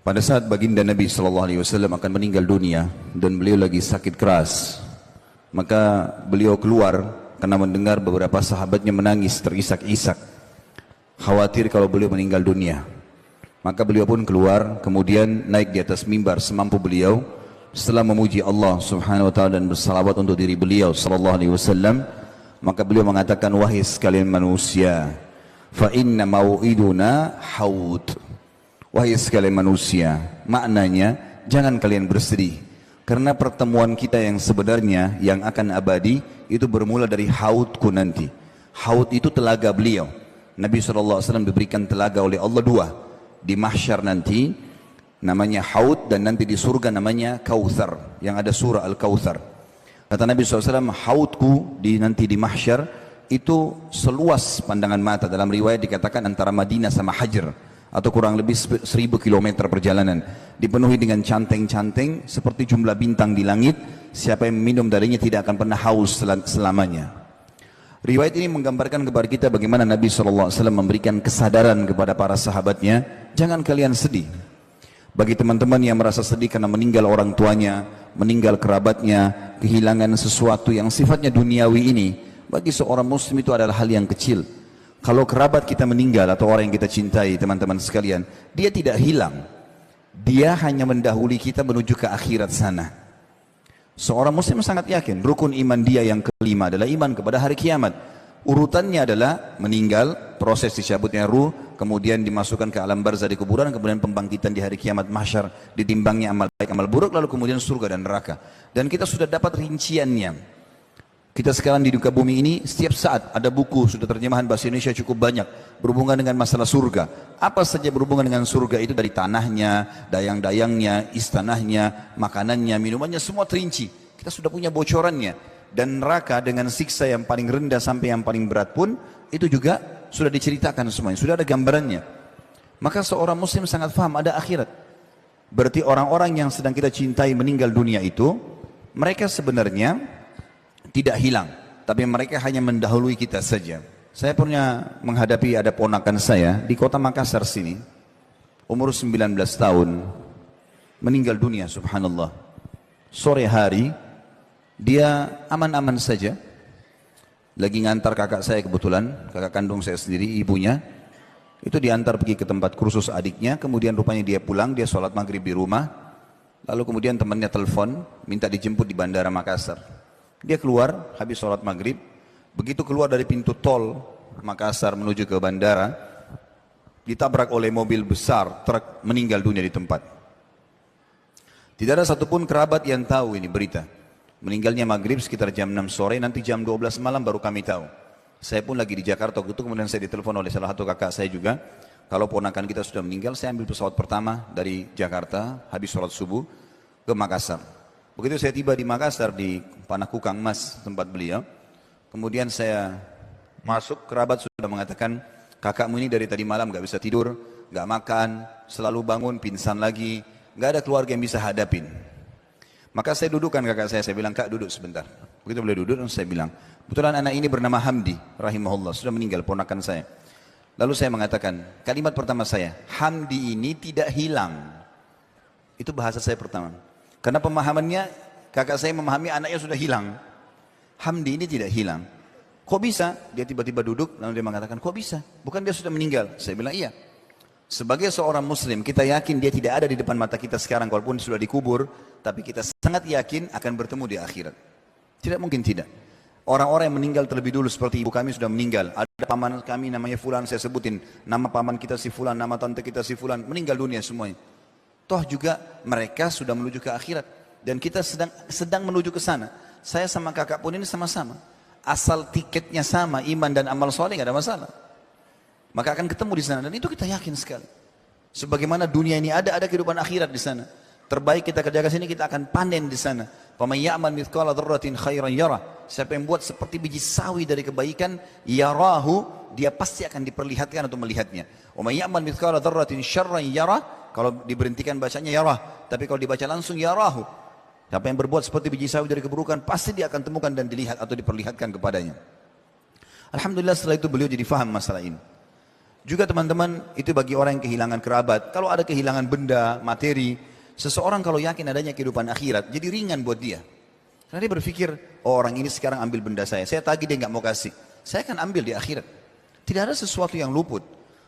Pada saat baginda Nabi SAW akan meninggal dunia dan beliau lagi sakit keras, maka beliau keluar karena mendengar beberapa sahabatnya menangis terisak-isak, khawatir kalau beliau meninggal dunia. Maka beliau pun keluar, kemudian naik di atas mimbar semampu beliau. Setelah memuji Allah Subhanahu wa taala dan bersalawat untuk diri beliau sallallahu alaihi wasallam, maka beliau mengatakan, wahai sekalian manusia, fa inna mau'iduna haud. Wahai sekalian manusia, maknanya jangan kalian bersedih, karena pertemuan kita yang sebenarnya yang akan abadi itu bermula dari haudku nanti. Haud itu telaga beliau. Nabi SAW diberikan telaga oleh Allah dua, di mahsyar nanti namanya haud, dan nanti di surga namanya kautsar, yang ada surah Al-Kautsar. Kata Nabi SAW, haudku nanti di mahsyar itu seluas pandangan mata. Dalam riwayat dikatakan antara Madinah sama Hajar, atau kurang lebih 1000 km perjalanan, dipenuhi dengan canteng-canteng seperti jumlah bintang di langit. Siapa yang minum darinya tidak akan pernah haus selamanya. Riwayat ini menggambarkan kepada kita bagaimana Nabi SAW memberikan kesadaran kepada para sahabatnya, jangan kalian sedih. Bagi teman-teman yang merasa sedih karena meninggal orang tuanya, meninggal kerabatnya, kehilangan sesuatu yang sifatnya duniawi ini, bagi seorang muslim itu adalah hal yang kecil. Kalau kerabat kita meninggal atau orang yang kita cintai, teman-teman sekalian, dia tidak hilang. Dia hanya mendahului kita menuju ke akhirat sana. Seorang muslim sangat yakin rukun iman dia yang kelima adalah iman kepada hari kiamat. Urutannya adalah meninggal, proses dicabutnya ruh, kemudian dimasukkan ke alam barzah di kuburan, kemudian pembangkitan di hari kiamat mahsyar, ditimbangnya amal baik amal buruk, lalu kemudian surga dan neraka. Dan kita sudah dapat rinciannya. Kita sekarang di muka bumi ini setiap saat ada buku sudah terjemahan bahasa Indonesia cukup banyak berhubungan dengan masalah surga. Apa saja berhubungan dengan surga itu, dari tanahnya, dayang-dayangnya, istanahnya, makanannya, minumannya, semua terinci. Kita sudah punya bocorannya. Dan neraka dengan siksa yang paling rendah sampai yang paling berat pun itu juga sudah diceritakan semuanya, sudah ada gambarannya. Maka seorang muslim sangat paham ada akhirat. Berarti orang-orang yang sedang kita cintai meninggal dunia itu, mereka sebenarnya tidak hilang, tapi mereka hanya mendahului kita saja. Saya pernah menghadapi ada ponakan saya di kota Makassar sini, umur 19 tahun, meninggal dunia, subhanallah. Sore hari, dia aman-aman saja, lagi ngantar kakak saya kebetulan, kakak kandung saya sendiri, ibunya, itu diantar pergi ke tempat kursus adiknya, kemudian rupanya dia pulang, dia sholat maghrib di rumah, lalu kemudian temannya telepon, minta dijemput di bandara Makassar. Dia keluar habis sholat maghrib, begitu keluar dari pintu tol Makassar menuju ke bandara, ditabrak oleh mobil besar, truk, meninggal dunia di tempat. Tidak ada satupun kerabat yang tahu ini berita. Meninggalnya maghrib sekitar jam 6 sore, nanti jam 12 malam baru kami tahu. Saya pun lagi di Jakarta waktu itu, kemudian saya ditelepon oleh salah satu kakak saya juga, kalau ponakan kita sudah meninggal. Saya ambil pesawat pertama dari Jakarta, habis sholat subuh, ke Makassar. Begitu saya tiba di Makassar, di Panakukang Mas, tempat beliau, kemudian saya masuk, kerabat sudah mengatakan, kakakmu ini dari tadi malam gak bisa tidur, gak makan, selalu bangun, pingsan lagi, gak ada keluarga yang bisa hadapin. Maka saya dudukkan kakak saya bilang, kak duduk sebentar. Begitu beliau duduk, saya bilang, kebetulan anak ini bernama Hamdi, rahimahullah, sudah meninggal, ponakan saya. Lalu saya mengatakan, kalimat pertama saya, Hamdi ini tidak hilang. Itu bahasa saya pertama. Karena pemahamannya, kakak saya memahami anaknya sudah hilang. Hamdi ini tidak hilang. Kok bisa? Dia tiba-tiba duduk, lalu dia mengatakan, kok bisa? Bukan dia sudah meninggal? Saya bilang, iya. Sebagai seorang muslim, kita yakin dia tidak ada di depan mata kita sekarang, walaupun sudah dikubur, tapi kita sangat yakin akan bertemu di akhirat. Tidak mungkin tidak. Orang-orang yang meninggal terlebih dulu, seperti ibu kami sudah meninggal. Ada paman kami namanya Fulan, saya sebutin. Nama paman kita si Fulan, nama tante kita si Fulan, meninggal dunia semuanya. Toh juga mereka sudah menuju ke akhirat, dan kita sedang menuju ke sana. Saya sama kakak pun ini sama-sama. Asal tiketnya sama, iman dan amal soleh nggak ada masalah. Maka akan ketemu di sana, dan itu kita yakin sekali. Sebagaimana dunia ini ada kehidupan akhirat di sana. Terbaik kita kerjakan sini, kita akan panen di sana. Faman ya'mal mithqala dzarratin khairan yarah. Siapa yang buat seperti biji sawi dari kebaikan, yarahu, dia pasti akan diperlihatkan untuk melihatnya. Wa man ya'mal mithqala dzarratin syarran yarah. Kalau diberhentikan bacanya yarah, tapi kalau dibaca langsung yarahu. Siapa yang berbuat seperti biji sawi dari keburukan, pasti dia akan temukan dan dilihat atau diperlihatkan kepadanya. Alhamdulillah setelah itu beliau jadi faham masalah ini. Juga teman-teman, itu bagi orang yang kehilangan kerabat. Kalau ada kehilangan benda, materi, seseorang kalau yakin adanya kehidupan akhirat, jadi ringan buat dia. Karena dia berpikir, oh orang ini sekarang ambil benda saya tagih dia nggak mau kasih. Saya akan ambil di akhirat. Tidak ada sesuatu yang luput.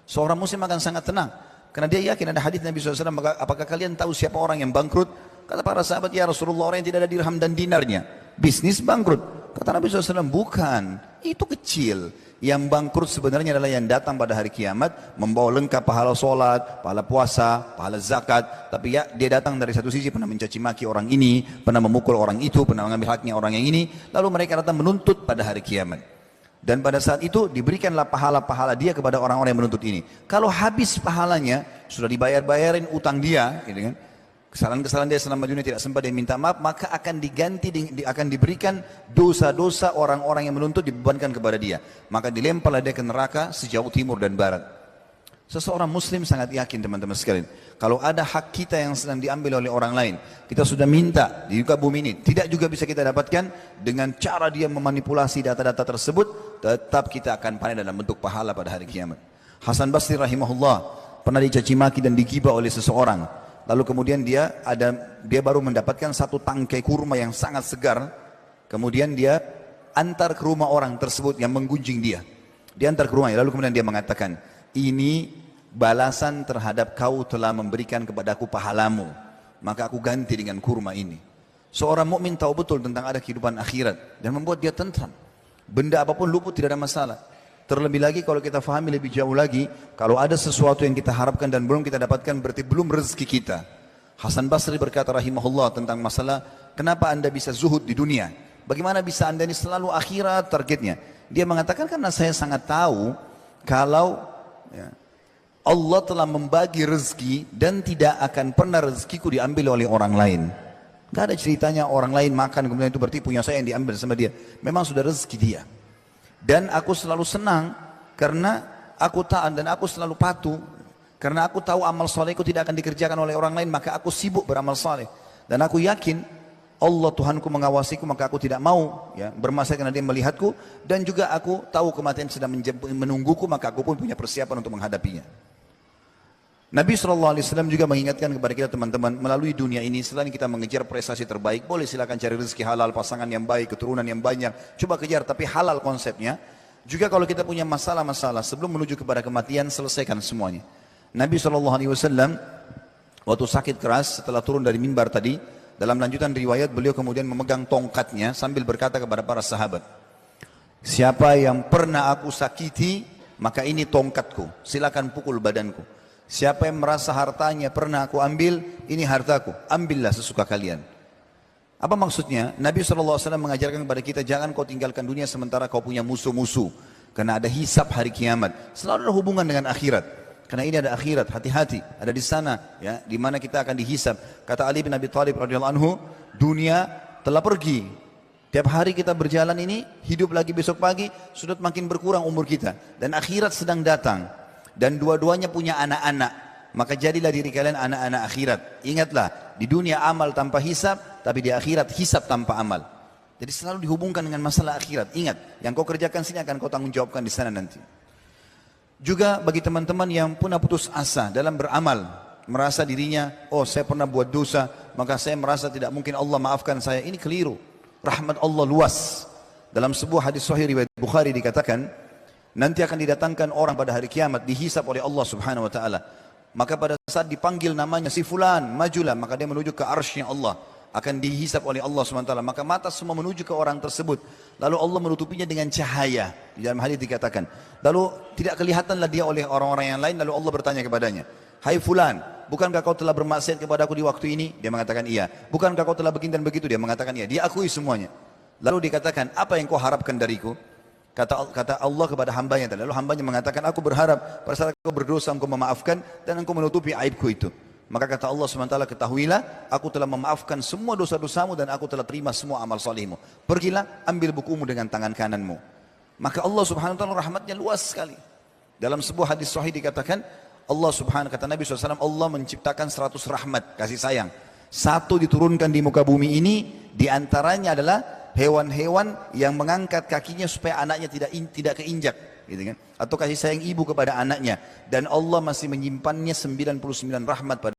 Seorang muslim akan sangat tenang. Karena dia yakin ada hadis Nabi SAW, apakah kalian tahu siapa orang yang bangkrut? Kata para sahabat, ya Rasulullah, orang yang tidak ada dirham dan dinarnya. Bisnis bangkrut. Kata Nabi SAW, bukan. Itu kecil. Yang bangkrut sebenarnya adalah yang datang pada hari kiamat membawa lengkap pahala solat, pahala puasa, pahala zakat. Tapi ya dia datang dari satu sisi pernah mencaci maki orang ini, pernah memukul orang itu, pernah mengambil haknya orang yang ini. Lalu mereka datang menuntut pada hari kiamat. Dan pada saat itu diberikanlah pahala-pahala dia kepada orang-orang yang menuntut ini. Kalau habis pahalanya, sudah dibayar-bayarin utang dia, gitu kan? Kesalahan-kesalahan dia selama dunia tidak sempat dia minta maaf, maka akan diganti, akan diberikan dosa-dosa orang-orang yang menuntut dibebankan kepada dia. Maka dilemparlah dia ke neraka sejauh timur dan barat. Seseorang muslim sangat yakin teman-teman sekalian, kalau ada hak kita yang sedang diambil oleh orang lain, kita sudah minta di muka bumi ini, tidak juga bisa kita dapatkan dengan cara dia memanipulasi data-data tersebut, tetap kita akan panen dalam bentuk pahala pada hari kiamat. Hasan Basri rahimahullah pernah dicaci maki dan digibah oleh seseorang. Lalu kemudian dia baru mendapatkan satu tangkai kurma yang sangat segar. Kemudian dia antar ke rumah orang tersebut yang menggunjing dia. Dia antar ke rumahnya. Lalu kemudian dia mengatakan, ini balasan terhadap kau telah memberikan kepadaku pahalamu. Maka aku ganti dengan kurma ini. Seorang mukmin tahu betul tentang ada kehidupan akhirat dan membuat dia tentram. Benda apapun luput tidak ada masalah. Terlebih lagi kalau kita fahami lebih jauh lagi, kalau ada sesuatu yang kita harapkan dan belum kita dapatkan berarti belum rezeki kita. Hasan Basri berkata rahimahullah tentang masalah kenapa anda bisa zuhud di dunia? Bagaimana bisa anda ini selalu akhirat targetnya? Dia mengatakan karena saya sangat tahu kalau ya, Allah telah membagi rezeki dan tidak akan pernah rezekiku diambil oleh orang lain. Gak ada ceritanya orang lain makan kemudian itu berarti punya saya yang diambil sama dia. Memang sudah rezeki dia. Dan aku selalu senang karena aku taat dan aku selalu patuh. Karena aku tahu amal solehku tidak akan dikerjakan oleh orang lain, maka aku sibuk beramal soleh. Dan aku yakin Allah Tuhanku mengawasiku, maka aku tidak mau ya, bermasalah karena dia melihatku. Dan juga aku tahu kematian sedang menungguku, maka aku pun punya persiapan untuk menghadapinya. Nabi SAW juga mengingatkan kepada kita teman-teman, melalui dunia ini selain kita mengejar prestasi terbaik, boleh silakan cari rezeki halal, pasangan yang baik, keturunan yang banyak, coba kejar, tapi halal konsepnya. Juga kalau kita punya masalah-masalah, sebelum menuju kepada kematian, selesaikan semuanya. Nabi SAW waktu sakit keras setelah turun dari mimbar tadi, dalam lanjutan riwayat beliau kemudian memegang tongkatnya sambil berkata kepada para sahabat, siapa yang pernah aku sakiti, maka ini tongkatku, silakan pukul badanku. Siapa yang merasa hartanya pernah aku ambil, ini hartaku, ambillah sesuka kalian. Apa maksudnya? Nabi SAW mengajarkan kepada kita, jangan kau tinggalkan dunia sementara kau punya musuh-musuh. Karena ada hisab hari kiamat. Selalu ada hubungan dengan akhirat. Karena ini ada akhirat, hati-hati. Ada di sana, ya, di mana kita akan dihisab. Kata Ali bin Abi Thalib radhiyallahu anhu, dunia telah pergi. Tiap hari kita berjalan ini, hidup lagi besok pagi, sudah makin berkurang umur kita. Dan akhirat sedang datang. Dan dua-duanya punya anak-anak, maka jadilah diri kalian anak-anak akhirat. Ingatlah, di dunia amal tanpa hisab, tapi di akhirat hisab tanpa amal. Jadi selalu dihubungkan dengan masalah akhirat. Ingat, yang kau kerjakan sini akan kau tanggung jawabkan di sana nanti. Juga bagi teman-teman yang pernah putus asa dalam beramal, merasa dirinya, oh saya pernah buat dosa, maka saya merasa tidak mungkin Allah maafkan saya. Ini keliru. Rahmat Allah luas. Dalam sebuah hadis sahih riwayat Bukhari dikatakan, nanti akan didatangkan orang pada hari kiamat dihisab oleh Allah Subhanahu wa taala. Maka pada saat dipanggil namanya si fulan, majulah, maka dia menuju ke arsy Allah, akan dihisab oleh Allah Subhanahu wa taala. Maka mata semua menuju ke orang tersebut. Lalu Allah menutupinya dengan cahaya. Di dalam hadis dikatakan, lalu tidak kelihatanlah dia oleh orang-orang yang lain, lalu Allah bertanya kepadanya, "Hai fulan, bukankah kau telah bermaksiat kepadaku di waktu ini?" Dia mengatakan iya. "Bukankah kau telah begini dan begitu?" Dia mengatakan iya. Dia akui semuanya. Lalu dikatakan, "Apa yang kau harapkan dariku?" Kata Allah kepada hambanya, lalu hambanya mengatakan, aku berharap pada saat kau berdosa engkau memaafkan dan engkau menutupi aibku itu. Maka kata Allah SWT, ketahuilah aku telah memaafkan semua dosa-dosamu dan aku telah terima semua amal salihmu. Pergilah, ambil bukumu dengan tangan kananmu. Maka Allah Subhanahu wa taala rahmatnya luas sekali. Dalam sebuah hadis sahih dikatakan, Allah Subhanahu, kata Nabi SAW, Allah menciptakan 100 rahmat, kasih sayang. Satu diturunkan di muka bumi ini, diantaranya adalah hewan-hewan yang mengangkat kakinya supaya anaknya tidak keinjak, gitu kan? Atau kasih sayang ibu kepada anaknya, dan Allah masih menyimpannya 99 rahmat pada